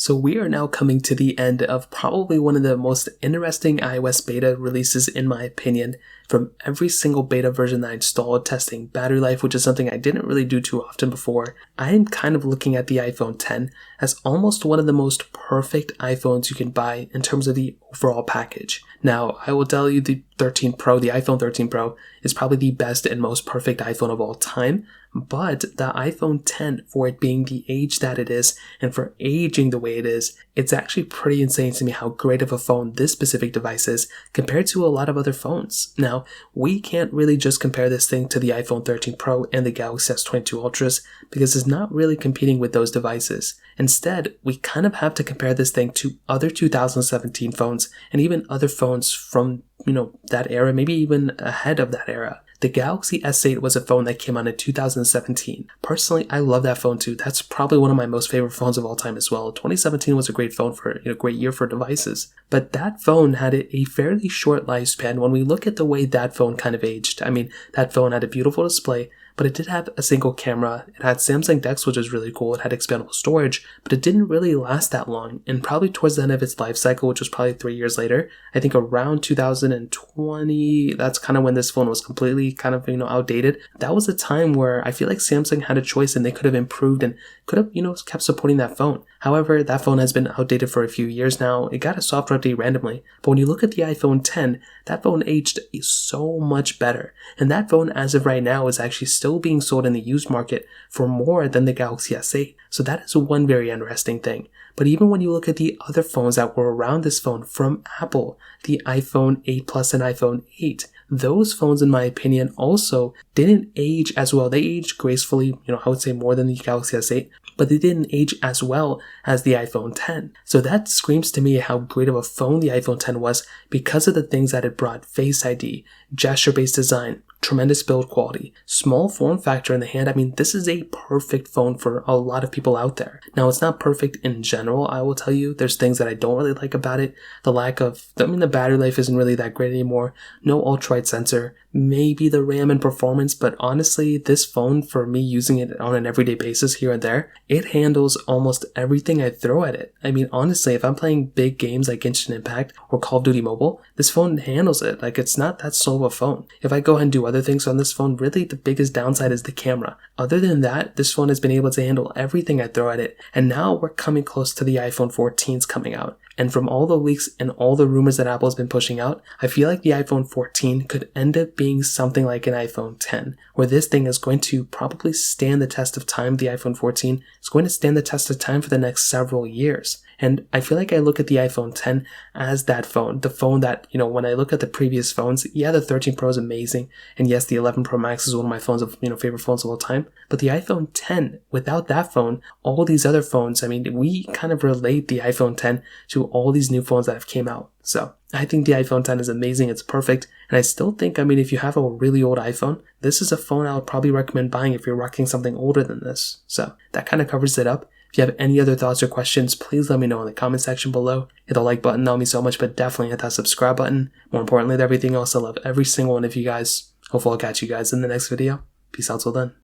So we are now coming to the end of probably one of the most interesting iOS beta releases in my opinion. From every single beta version that I installed, testing battery life, which is something I didn't really do too often before, I am kind of looking at the iPhone X as almost one of the most perfect iPhones you can buy in terms of the overall package. Now, I will tell you the iPhone 13 Pro is probably the best and most perfect iPhone of all time, but the iPhone X, for it being the age that it is, and for aging the way it is, it's actually pretty insane to me how great of a phone this specific device is compared to a lot of other phones. Now, we can't really just compare this thing to the iPhone 13 Pro and the Galaxy S22 Ultras because it's not really competing with those devices. Instead, we kind of have to compare this thing to other 2017 phones and even other phones from, that era, maybe even ahead of that era. The Galaxy S8 was a phone that came out in 2017. Personally, I love that phone too. That's probably one of my most favorite phones of all time as well. 2017 was a great phone great year for devices. But that phone had a fairly short lifespan when we look at the way that phone kind of aged. I mean, that phone had a beautiful display, but it did have a single camera. It had Samsung DeX, which was really cool. It had expandable storage, but it didn't really last that long. And probably towards the end of its life cycle, which was probably 3 years later, I think around 2020, that's kind of when this phone was completely kind of, outdated. That was a time where I feel like Samsung had a choice and they could have improved and could have, kept supporting that phone. However, that phone has been outdated for a few years now. It got a software update randomly. But when you look at the iPhone X, that phone aged so much better. And that phone, as of right now, is actually still being sold in the used market for more than the Galaxy S8. So that is one very interesting thing. But even when you look at the other phones that were around this phone from Apple, the iPhone 8 Plus and iPhone 8, those phones, in my opinion, also didn't age as well. They aged gracefully, I would say more than the Galaxy S8, but they didn't age as well as the iPhone X. So that screams to me how great of a phone the iPhone X was because of the things that it brought: Face ID, gesture-based design, tremendous build quality, small form factor in the hand. I mean, this is a perfect phone for a lot of people out there. Now, it's not perfect in general, I will tell you. There's things that I don't really like about it. The battery life isn't really that great anymore. No ultra-wide sensor. Maybe the RAM and performance, but honestly, this phone, for me using it on an everyday basis here and there, it handles almost everything I throw at it. I mean, honestly, if I'm playing big games like Genshin Impact or Call of Duty Mobile, this phone handles it. Like, it's not that slow of a phone. If I go ahead and do other things on this phone, really the biggest downside is the camera. Other than that, this phone has been able to handle everything I throw at it. And now we're coming close to the iPhone 14s coming out. And from all the leaks and all the rumors that Apple's been pushing out, I feel like the iPhone 14 could end up being something like an iPhone X, where this thing is going to probably stand the test of time. The iPhone 14 is going to stand the test of time for the next several years. And I feel like I look at the iPhone X as that phone, the phone that, when I look at the previous phones, yeah, the 13 Pro is amazing. And yes, the 11 Pro Max is one of my favorite phones of all time. But the iPhone X, without that phone, all these other phones, I mean, we kind of relate the iPhone X to all these new phones that have came out. So I think the iPhone X is amazing. It's perfect. And I still think, if you have a really old iPhone, this is a phone I would probably recommend buying if you're rocking something older than this. So that kind of covers it up. If you have any other thoughts or questions, please let me know in the comment section below. Hit the like button, that would mean so much, but definitely hit that subscribe button. More importantly than everything else, I love every single one of you guys. Hopefully I'll catch you guys in the next video. Peace out till then.